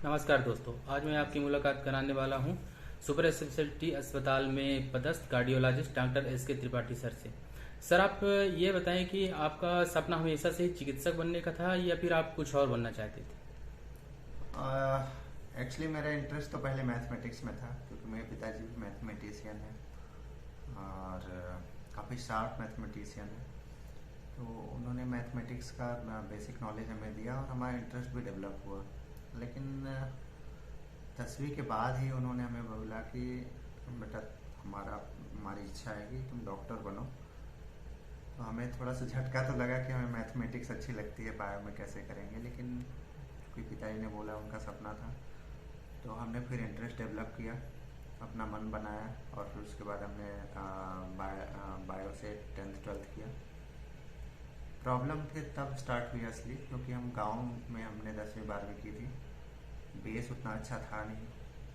नमस्कार दोस्तों, आज मैं आपकी मुलाकात कराने वाला हूं सुपर स्पेशलिटी अस्पताल में पदस्थ कार्डियोलॉजिस्ट डॉक्टर एस के त्रिपाठी सर से। सर, आप ये बताएं कि आपका सपना हमेशा से ही चिकित्सक बनने का था या फिर आप कुछ और बनना चाहते थे? एक्चुअली मेरा इंटरेस्ट तो पहले मैथमेटिक्स में था, क्योंकि मेरे पिताजी भी मैथमेटिशियन हैं और काफ़ी शार्प मैथमेटिशियन है। तो उन्होंने मैथमेटिक्स का बेसिक नॉलेज हमें दिया और हमारा इंटरेस्ट भी डेवलप हुआ। लेकिन 10वीं के बाद ही उन्होंने हमें बोला कि बेटा, हमारी इच्छा है कि तुम डॉक्टर बनो। तो हमें थोड़ा सा झटका तो लगा कि हमें मैथमेटिक्स अच्छी लगती है, बायो में कैसे करेंगे, लेकिन कोई पिताजी ने बोला, उनका सपना था। तो हमने फिर इंटरेस्ट डेवलप किया, अपना मन बनाया और फिर उसके बाद हमने बायो से 10th 12th किया। प्रॉब्लम फिर तब स्टार्ट हुई असली, क्योंकि हम गांव में हमने 10वीं 12वीं की थी। बेस उतना अच्छा था नहीं,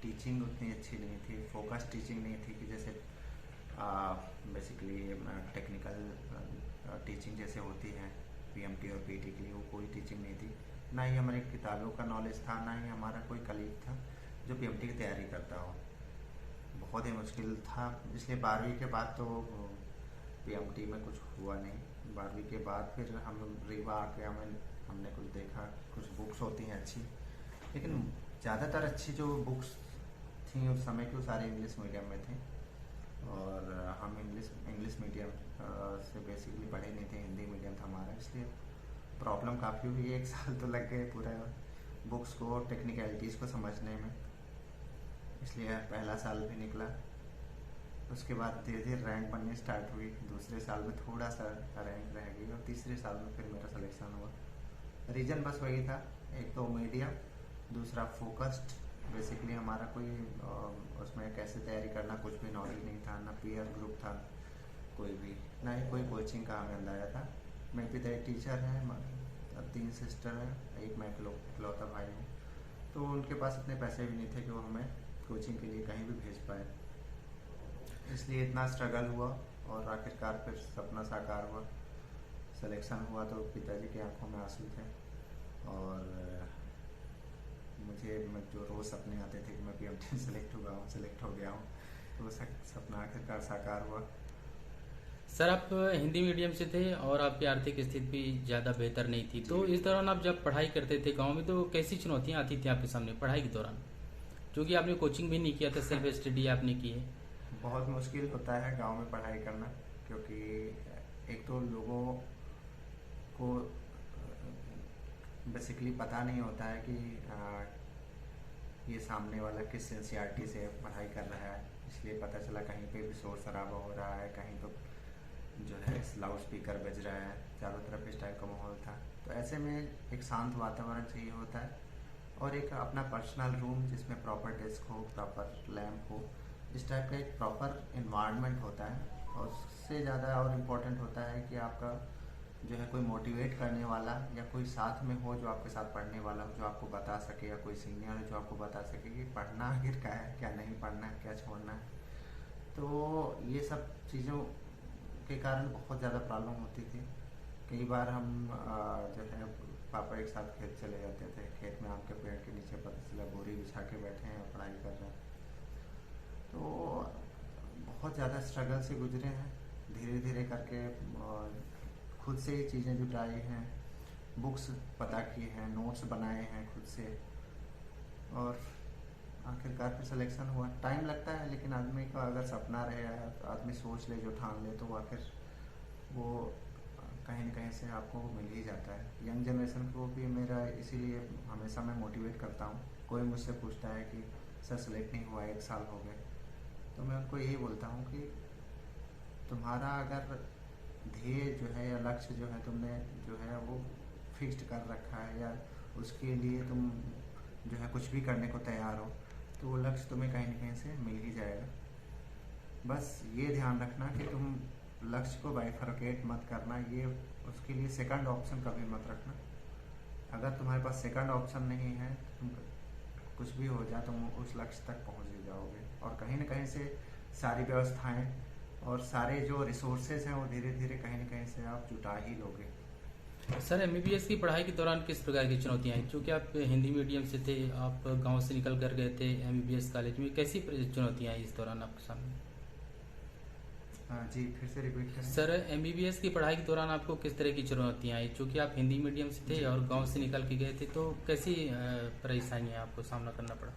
टीचिंग उतनी अच्छी नहीं थी, फोकस टीचिंग नहीं थी कि जैसे बेसिकली टेक्निकल टीचिंग जैसे होती है पीएमटी और पीटी के लिए, वो कोई टीचिंग नहीं थी। ना ही हमारे किताबों का नॉलेज था, ना ही हमारा कोई कलीग था जो पीएमटी की तैयारी करता हो। बहुत ही मुश्किल था, इसलिए 12वीं के बाद तो पीएमटी में कुछ हुआ नहीं। 12वीं के बाद फिर हम रीवा आके हमने कुछ देखा, कुछ बुक्स होती हैं अच्छी, लेकिन ज़्यादातर अच्छी जो बुक्स थी उस समय की वो सारे इंग्लिश मीडियम में थे और हम इंग्लिश मीडियम से बेसिकली पढ़े नहीं थे, हिंदी मीडियम था हमारा। इसलिए प्रॉब्लम काफ़ी हुई, 1 साल तो लग गए पूरा बुक्स को, टेक्निकलिटीज़ को समझने में। इसलिए पहला साल भी निकला, उसके बाद धीरे धीरे रैंक बननी स्टार्ट हुई। दूसरे साल में थोड़ा सा रैंक रह गई और तीसरे साल में फिर मेरा सिलेक्शन हुआ। रीज़न बस वही था, एक तो मीडियम, दूसरा फोकस्ड। बेसिकली हमारा कोई उसमें कैसे तैयारी करना कुछ भी नॉलेज नहीं था, ना पीयर ग्रुप था कोई भी, ना ही कोई कोचिंग का हमें अंदाजा था। मेरे पिता एक टीचर हैं, 3 सिस्टर हैं, एक मैं इकलौता भाई हूँ। तो उनके पास इतने पैसे भी नहीं थे कि वो हमें कोचिंग के लिए कहीं भी भेज पाए, इसलिए इतना स्ट्रगल हुआ और आखिरकार फिर सपना साकार हुआ। सिलेक्शन हुआ तो पिताजी की आंखों में आंसू थे और मुझे जो रोज़ सपने आते थे कि मैं पीएमटी सेलेक्ट हो गया हूँ, तो वो सपना आखिरकार साकार हुआ। सर, आप हिंदी मीडियम से थे और आपकी आर्थिक स्थिति भी ज़्यादा बेहतर नहीं थी, जी तो इस बिल्कुल। दौरान आप जब पढ़ाई करते थे गांव में तो कैसी चुनौतियां आती थी आपके सामने पढ़ाई के दौरान? क्योंकि आपने कोचिंग भी नहीं किया था, सेल्फ स्टडी आपने की है। बहुत मुश्किल होता है गांव में पढ़ाई करना, क्योंकि एक तो लोगों को बेसिकली पता नहीं होता है कि ये सामने वाला किस सिंसियरिटी से पढ़ाई कर रहा है। इसलिए पता चला कहीं पे भी शोर शराबा हो रहा है, कहीं तो जो है लाउड स्पीकर बज रहा है, चारों तरफ इस टाइप का माहौल था। तो ऐसे में एक शांत वातावरण चाहिए होता है और एक अपना पर्सनल रूम जिसमें प्रॉपर डेस्क हो, प्रॉपर लैम्प हो, इस टाइप का एक प्रॉपर इन्वायरमेंट होता है। और उससे ज़्यादा और इम्पोर्टेंट होता है कि आपका जो है कोई मोटिवेट करने वाला या कोई साथ में हो जो आपके साथ पढ़ने वाला हो, जो आपको बता सके, या कोई सीनियर है जो आपको बता सके कि पढ़ना आखिर क्या है, क्या नहीं पढ़ना है, क्या छोड़ना है। तो ये सब चीज़ों के कारण बहुत ज़्यादा प्रॉब्लम होती थी। कई बार हम जो है पापा एक साथ खेत चले जाते थे, खेत में आम के पेड़ के नीचे पता चला बोरी बिछा के बैठे हैं और पढ़ाई कर रहे हैं। तो बहुत ज़्यादा स्ट्रगल से गुजरे हैं, धीरे धीरे करके खुद से ही चीज़ें जुटाई हैं, बुक्स पता की हैं, नोट्स बनाए हैं खुद से, और आखिरकार फिर सिलेक्शन हुआ। टाइम लगता है, लेकिन आदमी का अगर सपना रहे, आदमी सोच ले, जो ठान ले, तो आखिर वो कहीं न कहीं से आपको मिल ही जाता है। यंग जनरेशन को भी मेरा इसीलिए हमेशा मैं मोटिवेट करता हूँ। कोई मुझसे पूछता है कि सर सेलेक्ट नहीं हुआ, 1 साल हो गए, तो मैं उनको यही बोलता हूँ कि तुम्हारा अगर ध्येय जो है या लक्ष्य जो है तुमने जो है वो फिक्स्ड कर रखा है, या उसके लिए तुम जो है कुछ भी करने को तैयार हो, तो वो लक्ष्य तुम्हें कहीं न कहीं से मिल ही जाएगा। बस ये ध्यान रखना कि तुम लक्ष्य को बाइफरकेट मत करना, ये उसके लिए सेकंड ऑप्शन कभी मत रखना। अगर तुम्हारे पास सेकंड ऑप्शन नहीं है, तुम कुछ भी हो जाए तुम उस लक्ष्य तक पहुंच ही जाओगे। और कहीं न कहीं से सारी व्यवस्थाएं और सारे जो रिसोर्सेज हैं वो धीरे धीरे कहीं न कहीं से आप जुटा ही लोगे। सर एमबीबीएस की पढ़ाई के दौरान किस प्रकार की चुनौतियां आई? क्योंकि आप हिंदी मीडियम से थे, आप गांव से निकल कर गए थे एमबीबीएस कॉलेज में, कैसी चुनौतियां आई इस दौरान आपके सामने? जी फिर से रिपीट करें। सर एमबीबीएस की पढ़ाई के दौरान आपको किस तरह की चुनौतियां आई? चूंकि आप हिंदी मीडियम से थे जी और गांव जी से निकल के गए थे, तो कैसी परेशानियां आपको सामना करना पड़ा?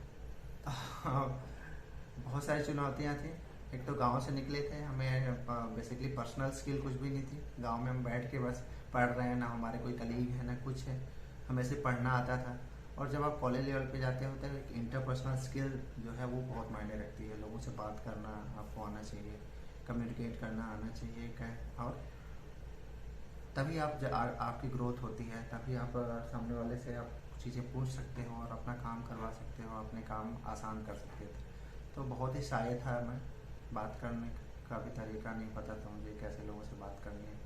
बहुत सारी चुनौतियाँ थी। एक तो गांव से निकले थे, हमें बेसिकली पर्सनल स्किल कुछ भी नहीं थी। गांव में हम बैठ के बस पढ़ रहे हैं, ना हमारे कोई कलीग है ना कुछ है, हमें सिर्फ पढ़ना आता था। और जब आप कॉलेज लेवल पे जाते हो तो एक इंटरपर्सनल स्किल जो है वो बहुत मायने रखती है। लोगों से बात करना आपको आना चाहिए, कम्युनिकेट करना आना चाहिए और तभी आपकी ग्रोथ होती है, तभी आप सामने वाले से आप चीज़ें पूछ सकते हो और अपना काम करवा सकते हो, अपने काम आसान कर सकते थे। तो बहुत ही शाय था मैं, बात करने का भी तरीका नहीं पता था मुझे, कैसे लोगों से बात करनी है।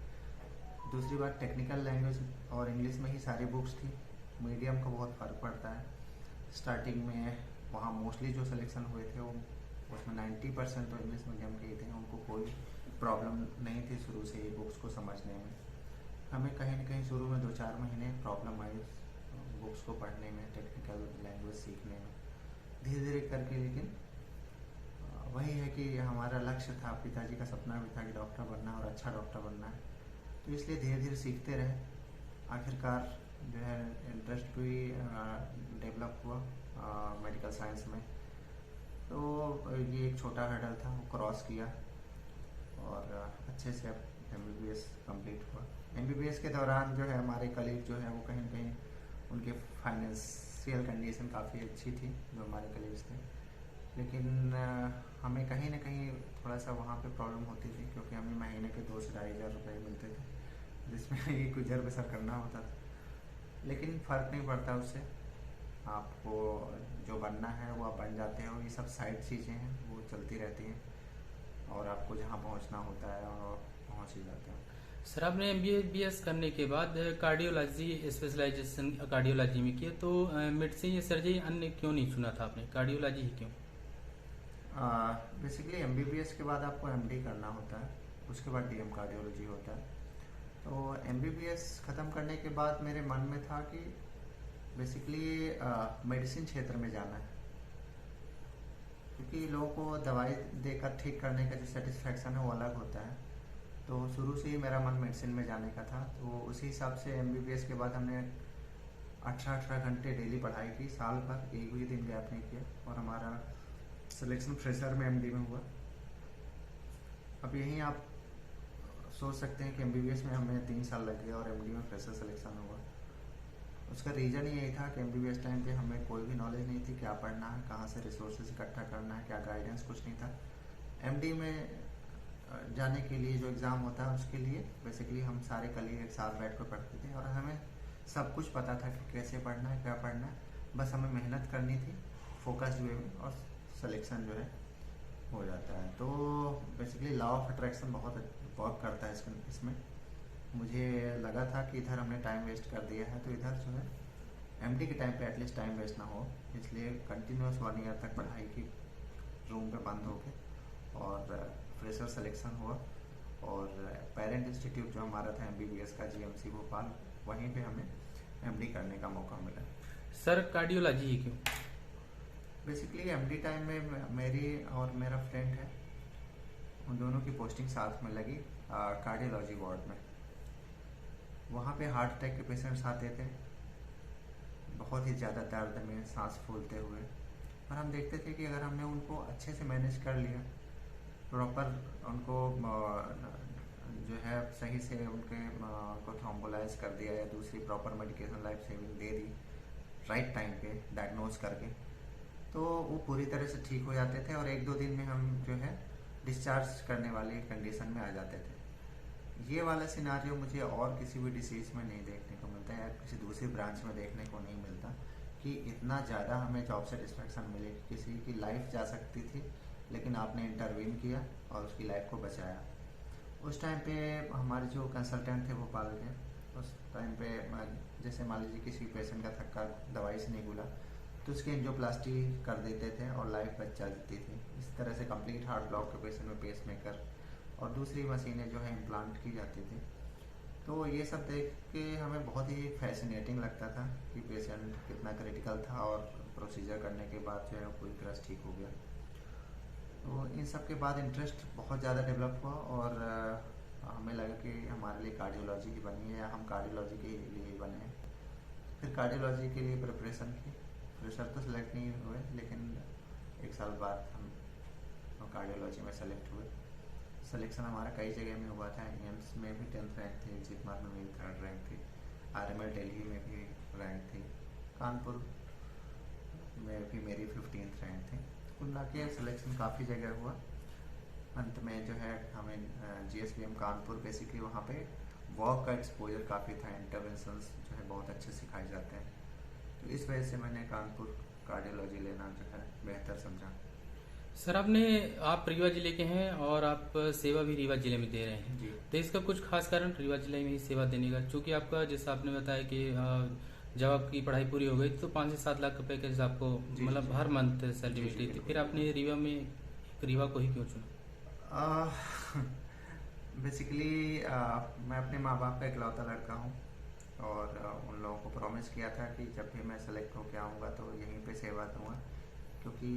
दूसरी बात टेक्निकल लैंग्वेज और इंग्लिश में ही सारी बुक्स थी। मीडियम का बहुत फ़र्क पड़ता है। स्टार्टिंग में वहाँ मोस्टली जो सिलेक्शन हुए थे वो उसमें 90% तो इंग्लिश मीडियम के ही थे। उनको कोई प्रॉब्लम नहीं थी शुरू से ये बुक्स को समझने में। हमें कहीं न कहीं शुरू में 2-4 महीने प्रॉब्लम आई बुक्स को पढ़ने में, टेक्निकल लैंग्वेज सीखने में, धीरे धीरे करके। लेकिन वही है कि हमारा लक्ष्य था, पिताजी का सपना भी था कि डॉक्टर बनना और अच्छा डॉक्टर बनना है, तो इसलिए धीरे धीरे सीखते रहे। आखिरकार जो है इंटरेस्ट भी डेवलप हुआ मेडिकल साइंस में। तो ये एक छोटा हर्डल था, वो क्रॉस किया और अच्छे से अब एमबीबीएस कंप्लीट हुआ। एमबीबीएस के दौरान जो है हमारे कलीग जो है वो कहीं न कहीं उनके फाइनेंशियल कंडीशन काफ़ी अच्छी थी जो हमारे कलीग्स थे, लेकिन हमें कहीं ना कहीं थोड़ा सा वहाँ पे प्रॉब्लम होती थी, क्योंकि हमें महीने के 2 से 2,500 रुपये मिलते थे, जिसमें ये गुजर बसर करना होता था। लेकिन फ़र्क नहीं पड़ता उससे, आपको जो बनना है वो आप बन जाते हो। ये सब साइड चीज़ें हैं, वो चलती रहती हैं और आपको जहाँ पहुँचना होता है और पहुँच ही जाते हैं। सर आपने एमबीबीएस करने के बाद कार्डियोलॉजी स्पेशलाइजेशन कार्डियोलॉजी में किया, तो मेडिसिन या सर्जरी अन्य क्यों नहीं चुना था आपने, कार्डियोलॉजी ही क्यों? बेसिकली एमबीबीएस के बाद आपको एमडी करना होता है, उसके बाद डीएम कार्डियोलॉजी होता है। तो एमबीबीएस ख़त्म करने के बाद मेरे मन में था कि बेसिकली मेडिसिन क्षेत्र में जाना है, क्योंकि लोगों को दवाई देकर ठीक करने का जो सेटिस्फेक्शन है वो अलग होता है। तो शुरू से ही मेरा मन मेडिसिन में जाने का था, तो उसी हिसाब से एमबीबीएस के बाद हमने 18 घंटे डेली पढ़ाई की, साल भर एक भी दिन गैप नहीं किया, और हमारा सिलेक्शन फ्रेशर में एमडी में हुआ। अब यहीं आप सोच सकते हैं कि एमबीबीएस में हमें 3 साल लग गए और एमडी में फ्रेशर सिलेक्शन हुआ। उसका रीज़न यही था कि एमबीबीएस टाइम पे हमें कोई भी नॉलेज नहीं थी, क्या पढ़ना है, कहाँ से रिसोर्सेज इकट्ठा करना है, क्या गाइडेंस, कुछ नहीं था। एमडी में जाने के लिए जो एग्ज़ाम होता है उसके लिए बेसिकली हम सारे कलीग एक साथ बैठ कर पढ़ते थे, और हमें सब कुछ पता था कि कैसे पढ़ना है, क्या पढ़ना है। बस हमें मेहनत करनी थी फोकस्ड वे में, और सिलेक्शन जो है हो जाता है। तो बेसिकली लॉ ऑफ अट्रैक्शन बहुत वर्क करता है इसमें। मुझे लगा था कि इधर हमने टाइम वेस्ट कर दिया है, तो इधर जो है एमडी के टाइम पे एटलीस्ट टाइम वेस्ट ना हो, इसलिए कंटिन्यूस 1 ईयर तक पढ़ाई की रूम पे बंद होके, और फ्रेशर सिलेक्शन हुआ। और पेरेंट इंस्टीट्यूट जो हमारा था एमबीबीएस का, जीएमसी भोपाल, वहीं पे हमें एमडी करने का मौका मिला। सर कार्डियोलॉजी ही क्यों? बेसिकली एमडी टाइम में मेरी और मेरा फ्रेंड है, उन दोनों की पोस्टिंग साथ में लगी कार्डियोलॉजी वार्ड में। वहाँ पे हार्ट अटैक के पेशेंट्स आते थे, बहुत ही ज़्यादा दर्द में, सांस फूलते हुए, और हम देखते थे कि अगर हमने उनको अच्छे से मैनेज कर लिया, प्रॉपर उनको जो है सही से उनको थ्रोम्बोलाइज कर दिया, या दूसरी प्रॉपर मेडिकेशन लाइफ सेविंग दे दी राइट टाइम पे डायग्नोज करके, तो वो पूरी तरह से ठीक हो जाते थे, और 1-2 दिन में हम जो है डिस्चार्ज करने वाली कंडीशन में आ जाते थे। ये वाला सिनारियो मुझे और किसी भी डिसीज़ में नहीं देखने को मिलता है, या किसी दूसरी ब्रांच में देखने को नहीं मिलता, कि इतना ज़्यादा हमें जॉब सेटिस्फेक्शन मिले। किसी की लाइफ जा सकती थी, लेकिन आपने इंटरवीन किया और उसकी लाइफ को बचाया। उस टाइम पे हमारे जो कंसल्टेंट थे भोपाल के, उस टाइम पे जैसे मान लीजिए किसी पेशेंट का थक्का दवाई से नहीं खुला, तो उसकी एंजियोप्लास्टी कर देते थे और लाइफ बच जाती थी। इस तरह से कंप्लीट हार्ट ब्लॉक के पेशेंट में पेस मेकर और दूसरी मशीनें जो है इम्प्लांट की जाती थी। तो ये सब देख के हमें बहुत ही फैसिनेटिंग लगता था कि पेशेंट कितना क्रिटिकल था और प्रोसीजर करने के बाद जो है पूरी तरह से ठीक हो गया। तो इन सब के बाद इंटरेस्ट बहुत ज़्यादा डेवलप हुआ और हमें लगा कि हमारे लिए कार्डियोलॉजी ही बनी है या हम कार्डियोलॉजी के लिए ही बने हैं। फिर कार्डियोलॉजी के लिए प्रिपरेशन की, फ्रेशर तो सेलेक्ट नहीं हुए लेकिन 1 साल बाद हम कार्डियोलॉजी में सेलेक्ट हुए। सिलेक्शन हमारा कई जगह में हुआ था, एम्स में भी 10th रैंक थी, जितमार में मेरी 3rd रैंक थी, RML दिल्ली में भी रैंक थी, कानपुर में भी मेरी 15th रैंक थी। कुल मिला के सिलेक्शन काफ़ी जगह हुआ। अंत में जो है हमें GSBM कानपुर, बेसिकली वहाँ पे वॉक का एक्सपोजर काफ़ी था, इंटरवेंशंस जो है बहुत अच्छे सिखाए जाते हैं। तो इस वजह से मैंने कानपुर कार्डियोलॉजी लेना जो है बेहतर समझा। सर आप रीवा जिले के हैं और आप सेवा भी रीवा जिले में दे रहे हैं, जी तो इसका कुछ खास कारण रीवा जिले में ही सेवा देने का? चूंकि आपका, जैसा आपने बताया कि जब आपकी पढ़ाई पूरी हो गई तो 5 से 7 लाख का पैकेज आपको जी, मतलब जी। हर मंथ सैलरी जी, मिलती थी, बिल्कुल, फिर आपने रीवा में रीवा को ही क्यों चुना? बेसिकली मैं अपने माँ बाप का इकलौता लड़का हूँ और उन लोगों को प्रॉमिस किया था कि जब भी मैं सेलेक्ट होकर आऊँगा तो यहीं पे सेवा दूँगा, क्योंकि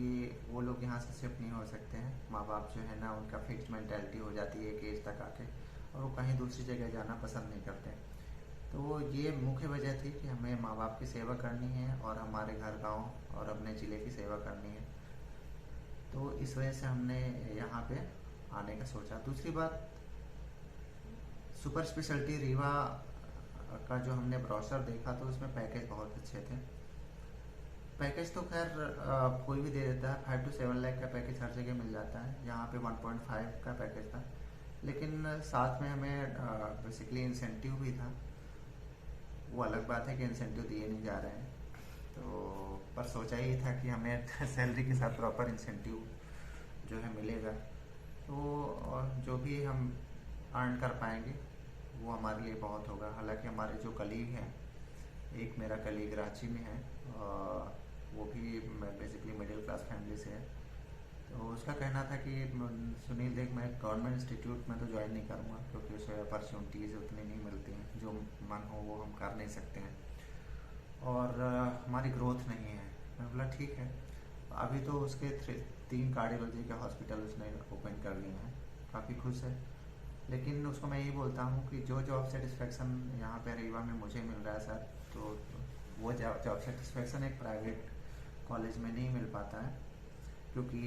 वो लोग यहाँ से शिफ्ट नहीं हो सकते हैं। माँ बाप जो है ना, उनका फिक्स मेंटालिटी हो जाती है एक एज तक आके, और वो कहीं दूसरी जगह जाना पसंद नहीं करते। तो ये मुख्य वजह थी कि हमें माँ बाप की सेवा करनी है और हमारे घर गांव और अपने ज़िले की सेवा करनी है। तो इस वजह से हमने यहाँ पे आने का सोचा। दूसरी बात, सुपर स्पेशलिटी रीवा का जो हमने ब्रोशर देखा तो उसमें पैकेज बहुत अच्छे थे। पैकेज तो खैर कोई भी दे देता है, 5 to 7 लाख का पैकेज हर जगह मिल जाता है, यहाँ पे 1.5 का पैकेज था, लेकिन साथ में हमें बेसिकली इंसेंटिव भी था। वो अलग बात है कि इंसेंटिव दिए नहीं जा रहे हैं, तो पर सोचा ही था कि हमें सैलरी के साथ प्रॉपर इंसेंटिव जो है मिलेगा, तो जो भी हम अर्न कर पाएंगे वो हमारे लिए बहुत होगा। हालांकि हमारे जो कलीग हैं, एक मेरा कलीग रांची में है, वो भी बेसिकली मिडिल क्लास फैमिली से है, तो उसका कहना था कि सुनील देख, मैं गवर्नमेंट इंस्टीट्यूट में तो ज्वाइन नहीं करूँगा क्योंकि उसमें अपॉर्चुनिटीज़ उतनी नहीं मिलती हैं, जो मन हो वो हम कर नहीं सकते हैं और हमारी ग्रोथ नहीं है। मैं बोला ठीक है। अभी तो उसके 3 कार्डियोलॉजी के हॉस्पिटल उसने ओपन कर लिए हैं, काफ़ी खुश है। लेकिन उसको मैं यही बोलता हूँ कि जो जॉब सेटिस्फेक्शन यहाँ पे रीवा में मुझे मिल रहा है सर, तो वो जॉब सेटिस्फेक्शन एक प्राइवेट कॉलेज में नहीं मिल पाता है, क्योंकि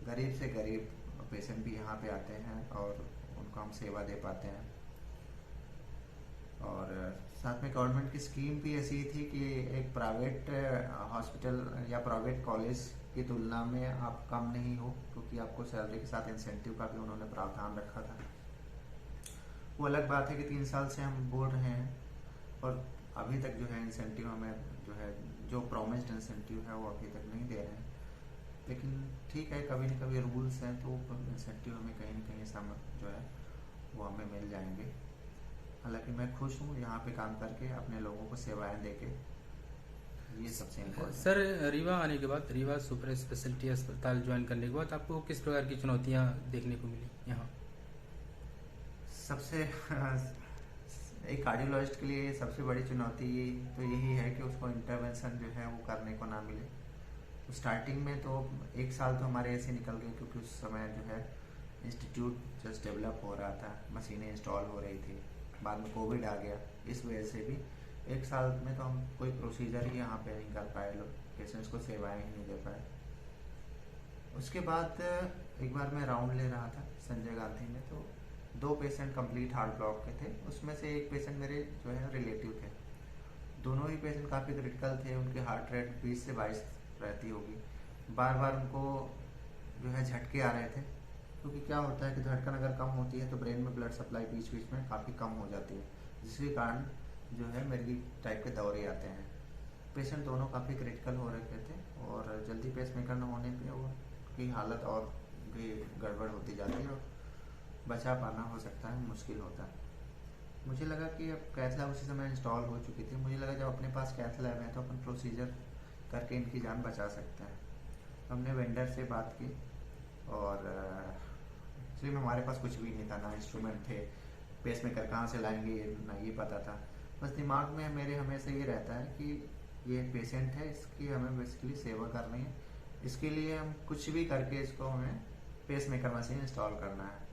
गरीब से गरीब पेशेंट भी यहाँ पे आते हैं और उनको हम सेवा दे पाते हैं। और साथ में गवर्नमेंट की स्कीम भी ऐसी थी कि एक प्राइवेट हॉस्पिटल या प्राइवेट कॉलेज की तुलना में आप कम नहीं हो, क्योंकि आपको सैलरी के साथ इंसेंटिव का भी उन्होंने प्रावधान रखा था। वो अलग बात है कि 3 साल से हम बोल रहे हैं और अभी तक जो है इंसेंटिव हमें जो प्रॉमिस्ड इंसेंटिव है वो अभी तक नहीं दे रहे हैं। लेकिन ठीक है, कभी न कभी रूल्स हैं तो इंसेंटिव हमें कहीं न कहीं समय जो है वो हमें मिल जाएंगे। हालांकि मैं खुश हूँ यहाँ पे काम करके, अपने लोगों को सेवाएं देके, ये सबसे इम्पोर्टेंट। सर, रीवा आने के बाद, रीवा सुपर स्पेशलिटी अस्पताल ज्वाइन करने के बाद आपको किस प्रकार की चुनौतियाँ देखने को मिली यहाँ? सबसे एक कार्डियोलॉजिस्ट के लिए सबसे बड़ी चुनौती तो यही है कि उसको इंटरवेंशन जो है वो करने को ना मिले। तो स्टार्टिंग में तो 1 साल तो हमारे ऐसे निकल गए, क्योंकि उस समय जो है इंस्टीट्यूट जस्ट डेवलप हो रहा था, मशीनें इंस्टॉल हो रही थी, बाद में कोविड आ गया, इस वजह से भी 1 साल में तो हम कोई प्रोसीजर ही यहाँ पे नहीं कर पाए, लोग पेशेंट्स को सेवाएं ही नहीं दे पाए। उसके बाद एक बार मैं राउंड ले रहा था संजय गांधी में, तो 2 पेशेंट कंप्लीट हार्ट ब्लॉक के थे, उसमें से एक पेशेंट मेरे जो है रिलेटिव थे। दोनों ही पेशेंट काफ़ी क्रिटिकल थे, उनकी हार्ट रेट 20 से 22 रहती होगी, बार बार उनको जो है झटके आ रहे थे, क्योंकि क्या होता है कि धड़कन अगर कम होती है तो ब्रेन में ब्लड सप्लाई बीच बीच में काफ़ी कम हो जाती है, जिसके कारण जो है मेरी टाइप के दौरे आते हैं। पेशेंट दोनों काफ़ी क्रिटिकल हो रखे थे और जल्दी पेसमेकर न होने पे उनकी हालत और भी गड़बड़ होती जाती है और बचा पाना हो सकता है मुश्किल होता है। मुझे लगा कि अब कैथ लैब उसी समय इंस्टॉल हो चुकी थी, मुझे लगा जब अपने पास कैथ लैब है तो अपन प्रोसीजर करके इनकी जान बचा सकते हैं। हमने वेंडर से बात की और एक्चुअली में हमारे पास कुछ भी नहीं था, ना इंस्ट्रूमेंट थे, पेस मेकर कहाँ से लाएंगे ना ये पता था। बस दिमाग में मेरे हमेशा ये रहता है कि ये पेशेंट है, इसकी हमें बेसिकली सेवा करनी है, इसके लिए हम कुछ भी करके इसको हमें पेस मेकर मशीन इंस्टॉल करना है।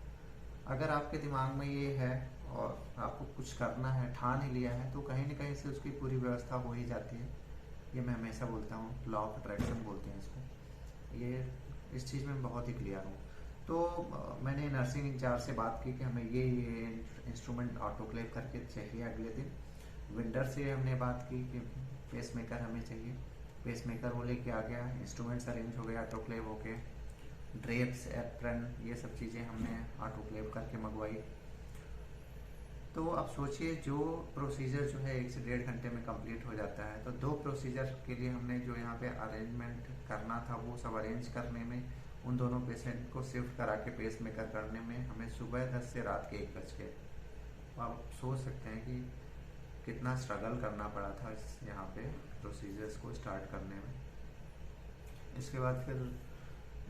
अगर आपके दिमाग में ये है और आपको कुछ करना है, ठान ही लिया है, तो कहीं ना कहीं से उसकी पूरी व्यवस्था हो ही जाती है। ये मैं हमेशा बोलता हूँ, लॉ ऑफ अट्रैक्शन बोलते हैं इसको। ये इस चीज़ में बहुत ही क्लियर हूँ। तो मैंने नर्सिंग इंचार्ज से बात की कि हमें ये इंस्ट्रूमेंट ऑटोक्लेव करके चाहिए अगले दिन। वेंडर से हमने बात की कि पेस मेकर हमें चाहिए, पेस मेकर वो लेके आ गया, इंस्ट्रूमेंट्स अरेंज हो गया, ऑटोक्लेव हो गए, ड्रेप्स, एप्रन, ये सब चीज़ें हमने ऑटोक्लेव करके मंगवाई। तो अब सोचिए, जो प्रोसीजर जो है 1 से 1.5 घंटे में कंप्लीट हो जाता है, तो 2 प्रोसीजर के लिए हमने जो यहाँ पे अरेंजमेंट करना था वो सब अरेंज करने में, उन दोनों पेशेंट को शिफ्ट करा के पेस मेकर करने में हमें सुबह 10 से रात के 1 बज गए। आप सोच सकते हैं कि कितना स्ट्रगल करना पड़ा था इस यहाँ पे प्रोसीजर्स को स्टार्ट करने में। इसके बाद फिर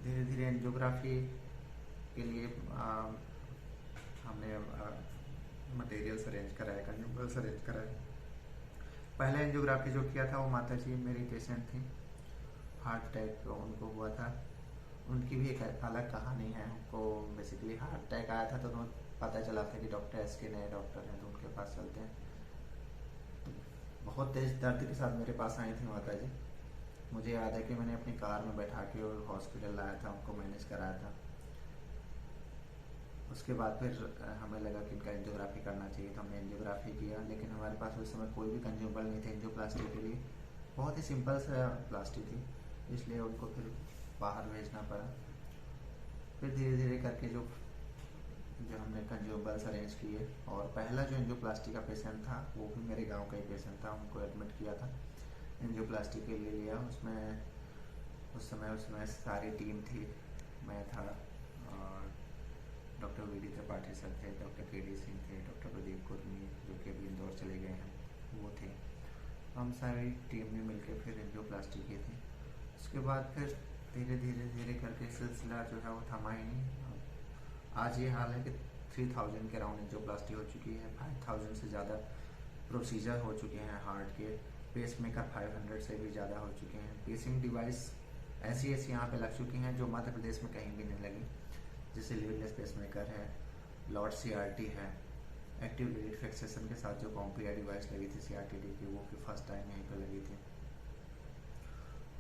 धीरे धीरे एंजियोग्राफी के लिए हमने मटेरियल्स अरेंज कराए, कंज्यूमेबल्स अरेंज कराए। पहले एंजियोग्राफी जो किया था वो माता जी मेरी पेशेंट थी, हार्ट अटैक उनको हुआ था। उनकी भी एक अलग कहानी है। उनको बेसिकली हार्ट अटैक आया था, तो उन्हें पता चला था कि डॉक्टर एस के नए डॉक्टर हैं, तो उनके पास चलते हैं। तो बहुत तेज दर्द के साथ मेरे पास आई थी माता जी। मुझे याद है कि मैंने अपनी कार में बैठा के और हॉस्पिटल लाया था, उनको मैनेज कराया था। उसके बाद फिर हमें लगा कि इनका एंजियोग्राफी करना चाहिए, तो हमने एंजियोग्राफी किया। लेकिन हमारे पास उस समय कोई भी कंज्यूमेबल नहीं थे एंजियोप्लास्टी के लिए, बहुत ही सिंपल सा प्लास्टी थी, इसलिए उनको फिर बाहर भेजना पड़ा। फिर धीरे धीरे करके जो हमने कंज्यूमेबल्स अरेंज किए, और पहला जो एंजियोप्लास्टी का पेशेंट था वो भी मेरे गाँव का ही पेशेंट था, उनको एडमिट किया था, एंजियोप्लास्टी के लिए लिया। उस समय सारी टीम थी, मैं था, और doctor V D Tripathi sir थे, डॉक्टर के डी सिंह थे, डॉक्टर प्रदीप कुर्मी जो कि अभी इंदौर चले गए हैं वो थे। हम सारी टीम ने मिलकर फिर एंजियोप्लास्टी की थी। उसके बाद फिर धीरे धीरे करके सिलसिला जो है वो थमा ही नहीं। आज ये हाल है कि 3000 के राउंड एंजियोप्लास्टी हो चुकी है, 5000 से ज़्यादा प्रोसीजर हो चुके हैं हार्ट के, पेस मेकर 500 से भी ज़्यादा हो चुके हैं। पेसिंग डिवाइस ऐसी यहाँ पे लग चुकी हैं जो मध्य प्रदेश में कहीं भी नहीं लगी, जैसे लीडलेस पेस मेकर है, लॉर्ड CRT है, एक्टिव लीड फिक्सेशन के साथ जो कॉम्पिया डिवाइस लगी थी CRTD की, वो भी फर्स्ट टाइम यहीं पर लगी थी।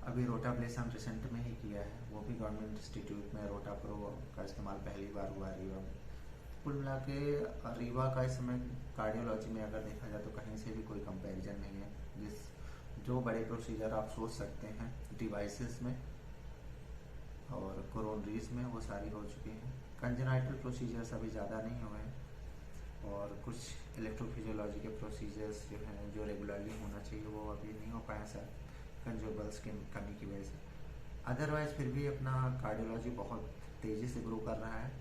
अभी रोटाप्लेस हम रिसेंट में ही किया है, वो भी गवर्नमेंट इंस्टीट्यूट में रोटा प्रो का इस्तेमाल पहली बार हुआ रीवा में। कुल मिला के रीवा का इस समय कार्डियोलॉजी में अगर देखा जाए तो कहीं से भी कोई कंपैरिजन नहीं है। जो बड़े प्रोसीजर आप सोच सकते हैं डिवाइसेस में और कोरोनरीज में, वो सारी हो चुकी हैं। कंजेनाइटल प्रोसीजर्स अभी ज़्यादा नहीं हुए हैं, और कुछ इलेक्ट्रोफिजियोलॉजी के प्रोसीजर्स जो हैं जो रेगुलरली होना चाहिए वो अभी नहीं हो पाया सर, कंज्यूमेबल्स की कमी की वजह से। अदरवाइज फिर भी अपना कार्डियोलॉजी बहुत तेज़ी से ग्रो कर रहा है।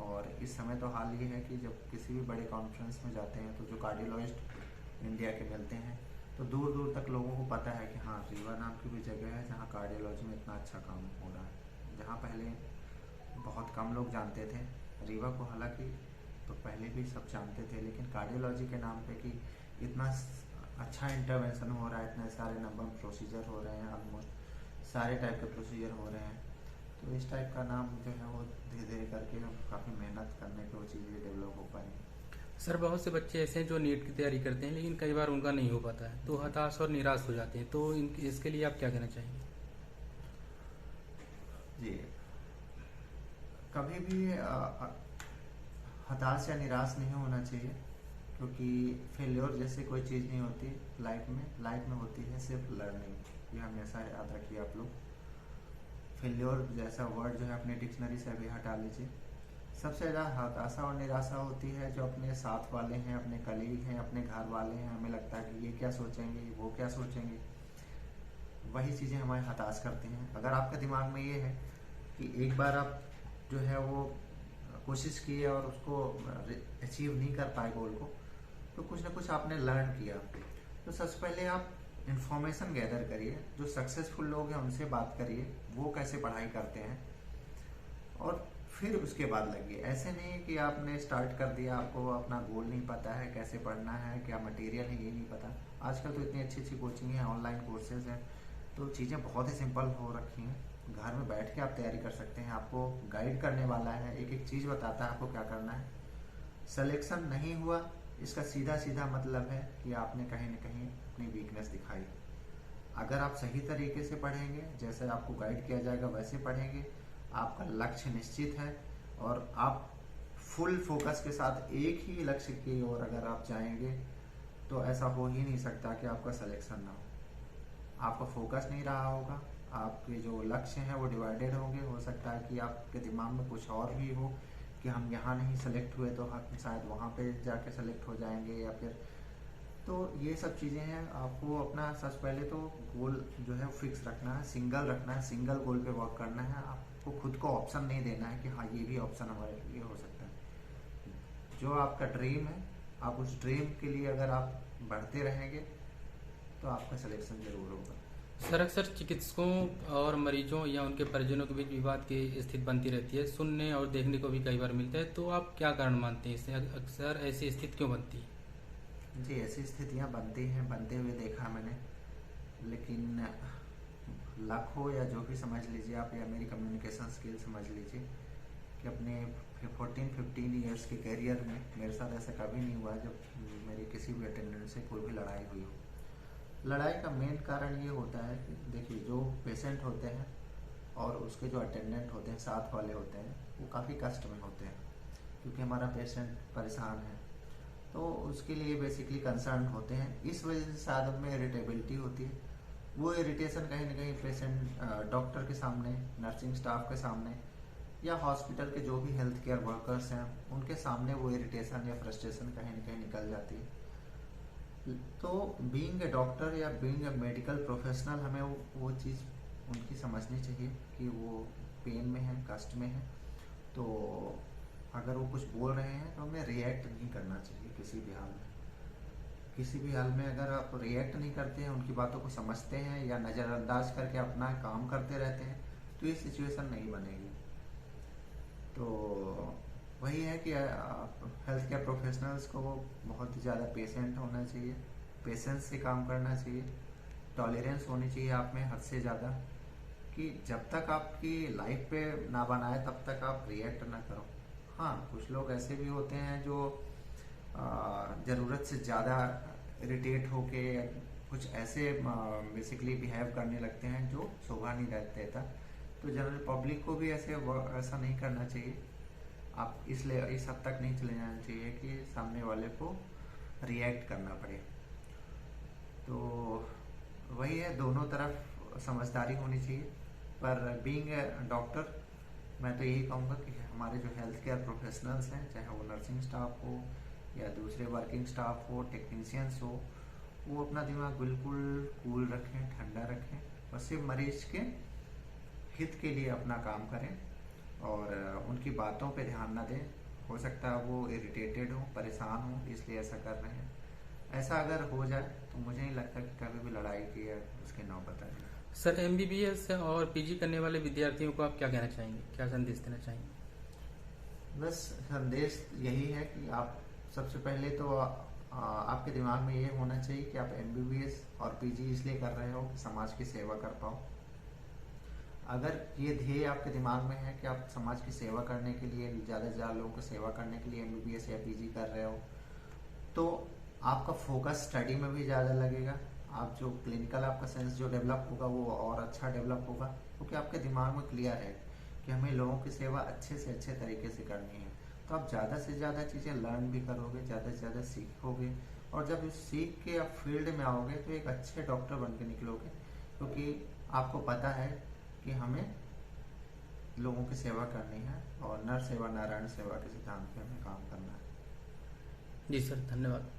और इस समय तो हाल ये है कि जब किसी भी बड़े कॉन्फ्रेंस में जाते हैं तो जो कार्डियोलॉजिस्ट इंडिया के मिलते हैं, तो दूर दूर तक लोगों को पता है कि हाँ, रीवा नाम की भी जगह है जहाँ कार्डियोलॉजी में इतना अच्छा काम हो रहा है। जहाँ पहले बहुत कम लोग जानते थे रीवा को, हालांकि तो पहले भी सब जानते थे, लेकिन कार्डियोलॉजी के नाम पे कि इतना अच्छा इंटरवेंशन हो रहा है, इतने सारे नंबर प्रोसीजर हो रहे हैं, ऑलमोस्ट सारे टाइप के प्रोसीजर हो रहे हैं, तो इस टाइप का नाम जो है वो धीरे धीरे करके काफ़ी मेहनत करने पे वो चीज़ें डेवलप हो पाएंगी। सर, बहुत से बच्चे ऐसे हैं जो नीट की तैयारी करते हैं लेकिन कई बार उनका नहीं हो पाता है, तो हताश और निराश हो जाते हैं, तो इसके लिए आप क्या कहना चाहेंगे? जी, कभी भी हताश या निराश नहीं होना चाहिए, क्योंकि फेल्योर जैसे कोई चीज़ नहीं होती लाइफ में होती है सिर्फ लर्निंग। ये हमेशा याद रखिए आप लोग। फेल्योर जैसा वर्ड जो है अपने डिक्शनरी से अभी हटा लीजिए। सबसे ज़्यादा हताशा और निराशा होती है जो अपने साथ वाले हैं, अपने कलीग हैं, अपने घर वाले हैं, हमें लगता है कि ये क्या सोचेंगे, वो क्या सोचेंगे, वही चीज़ें हमें हताश करती हैं। अगर आपके दिमाग में ये है कि एक बार आप जो है वो कोशिश किए और उसको अचीव नहीं कर पाए गोल को, तो कुछ ना कुछ आपने लर्न किया, तो सबसे पहले आप इंफॉर्मेशन गैदर करिए। जो सक्सेसफुल लोग हैं उनसे बात करिए, वो कैसे पढ़ाई करते हैं, और फिर उसके बाद लगिए। ऐसे नहीं है कि आपने स्टार्ट कर दिया, आपको अपना गोल नहीं पता है, कैसे पढ़ना है, क्या मटेरियल है, ये नहीं पता। आजकल तो इतनी अच्छी अच्छी कोचिंग है, ऑनलाइन कोर्सेज हैं, तो चीज़ें बहुत ही सिंपल हो रखी हैं। घर में बैठ के आप तैयारी कर सकते हैं। आपको गाइड करने वाला है, एक एक चीज़ बताता है आपको क्या करना है। सिलेक्शन नहीं हुआ, इसका सीधा सीधा मतलब है कि आपने कहीं ना कहीं अपनी वीकनेस दिखाई। अगर आप सही तरीके से पढ़ेंगे, जैसे आपको गाइड किया जाएगा वैसे पढ़ेंगे, आपका लक्ष्य निश्चित है और आप फुल फोकस के साथ एक ही लक्ष्य की ओर अगर आप जाएंगे, तो ऐसा हो ही नहीं सकता कि आपका सिलेक्शन ना हो। आपका फोकस नहीं रहा होगा, आपके जो लक्ष्य हैं वो डिवाइडेड होंगे। हो सकता है कि आपके दिमाग में कुछ और भी हो कि हम यहाँ नहीं सेलेक्ट हुए तो हम शायद वहाँ पे जाके सेलेक्ट हो जाएंगे, या फिर तो ये सब चीज़ें हैं। आपको अपना सबसे पहले तो गोल जो है फिक्स रखना है, सिंगल रखना है, सिंगल गोल पे वर्क करना है। आपको खुद को ऑप्शन नहीं देना है कि हाँ ये भी ऑप्शन हमारे लिए हो सकता है। जो आपका ड्रीम है, आप उस ड्रीम के लिए अगर आप बढ़ते रहेंगे तो आपका सिलेक्शन जरूर होगा। सर, अक्सर चिकित्सकों और मरीजों या उनके परिजनों के बीच विवाद की स्थिति बनती रहती है, सुनने और देखने को भी कई बार मिलता है। तो आप क्या कारण मानते हैं इससे अक्सर ऐसी स्थिति क्यों बनती है? जी, ऐसी स्थितियाँ बनती हैं, बनते हुए देखा मैंने। लेकिन लक हो या जो भी समझ लीजिए आप, या मेरी कम्युनिकेशन स्किल समझ लीजिए, कि अपने 14-15 ईयर्स के करियर में मेरे साथ ऐसा कभी नहीं हुआ जब मेरी किसी भी अटेंडेंट से कोई भी लड़ाई हुई हो। लड़ाई का मेन कारण ये होता है कि देखिए, जो पेशेंट होते हैं और उसके जो अटेंडेंट होते हैं, साथ वाले होते हैं, वो काफ़ी कष्ट में होते हैं, क्योंकि हमारा पेशेंट परेशान है, तो उसके लिए बेसिकली कंसर्न होते हैं। इस वजह से शायद उनमें इरिटेबिलिटी होती है। वो इरिटेशन कहीं ना कहीं पेशेंट, डॉक्टर के सामने, नर्सिंग स्टाफ के सामने, या हॉस्पिटल के जो भी हेल्थ केयर वर्कर्स हैं उनके सामने वो इरिटेशन या फ्रस्ट्रेशन कहीं ना कहीं निकल जाती है। तो बीइंग ए डॉक्टर या बीइंग ए मेडिकल प्रोफेशनल, हमें वो चीज़ उनकी समझनी चाहिए कि वो पेन में है, कष्ट में है। तो अगर वो कुछ बोल रहे हैं तो हमें रिएक्ट नहीं करना चाहिए किसी भी हाल में। किसी भी हाल में अगर आप रिएक्ट नहीं करते हैं, उनकी बातों को समझते हैं या नज़रअंदाज करके अपना काम करते रहते हैं, तो ये सिचुएशन नहीं बनेगी। तो वही है कि हेल्थ केयर प्रोफेशनल्स को बहुत ही ज़्यादा पेशेंट होना चाहिए, पेशेंस से काम करना चाहिए, टॉलरेंस होनी चाहिए आप में हद से ज़्यादा, कि जब तक आपकी लाइफ पे ना बनाए तब तक आप रिएक्ट ना करो। हाँ, कुछ लोग ऐसे भी होते हैं जो ज़रूरत से ज़्यादा इरिटेट होके कुछ ऐसे बेसिकली बिहेव करने लगते हैं जो शोभा नहीं देता। तो जनरल पब्लिक को भी ऐसा नहीं करना चाहिए। आप इसलिए इस हद तक नहीं चले जाना चाहिए कि सामने वाले को रिएक्ट करना पड़े। तो वही है, दोनों तरफ समझदारी होनी चाहिए। पर बीइंग ए डॉक्टर, मैं तो यही कहूँगा कि हमारे जो हेल्थ केयर प्रोफेशनल्स हैं, चाहे वो नर्सिंग स्टाफ हो या दूसरे वर्किंग स्टाफ हो, टेक्नीशियंस हो, वो अपना दिमाग बिल्कुल कूल रखें, ठंडा रखें और सिर्फ मरीज के हित के लिए अपना काम करें और उनकी बातों पे ध्यान न दें। हो सकता है वो इरिटेटेड हो, परेशान हो, इसलिए ऐसा कर रहे हैं। ऐसा अगर हो जाए तो मुझे नहीं लगता कि कभी भी लड़ाई की है उसकी नौबत आएगी। सर, एमबीबीएस और पीजी करने वाले विद्यार्थियों को आप क्या कहना चाहेंगे, क्या संदेश देना चाहेंगे? बस संदेश यही है कि आप सबसे पहले तो आपके दिमाग में ये होना चाहिए कि आप एमबीबीएस और पीजी इसलिए कर रहे हो कि समाज की सेवा कर पाओ। अगर ये ध्येय आपके दिमाग में है कि आप समाज की सेवा करने के लिए, ज़्यादा से ज़्यादा लोगों को सेवा करने के लिए एमबीबीएस या पीजी कर रहे हो, तो आपका फोकस स्टडी में भी ज़्यादा लगेगा। आप जो क्लिनिकल आपका सेंस जो डेवलप होगा वो और अच्छा डेवलप होगा, क्योंकि आपके दिमाग में क्लियर है कि हमें लोगों की सेवा अच्छे से अच्छे तरीके से करनी है। तो आप ज़्यादा से ज़्यादा चीज़ें लर्न भी करोगे, ज़्यादा से ज़्यादा सीखोगे, और जब इस सीख के आप फील्ड में आओगे तो एक अच्छे डॉक्टर बन के निकलोगे, क्योंकि आपको पता है कि हमें लोगों की सेवा करनी है और नर सेवा नारायण सेवा के सिद्धांत पे हमें काम करना है। जी सर, धन्यवाद।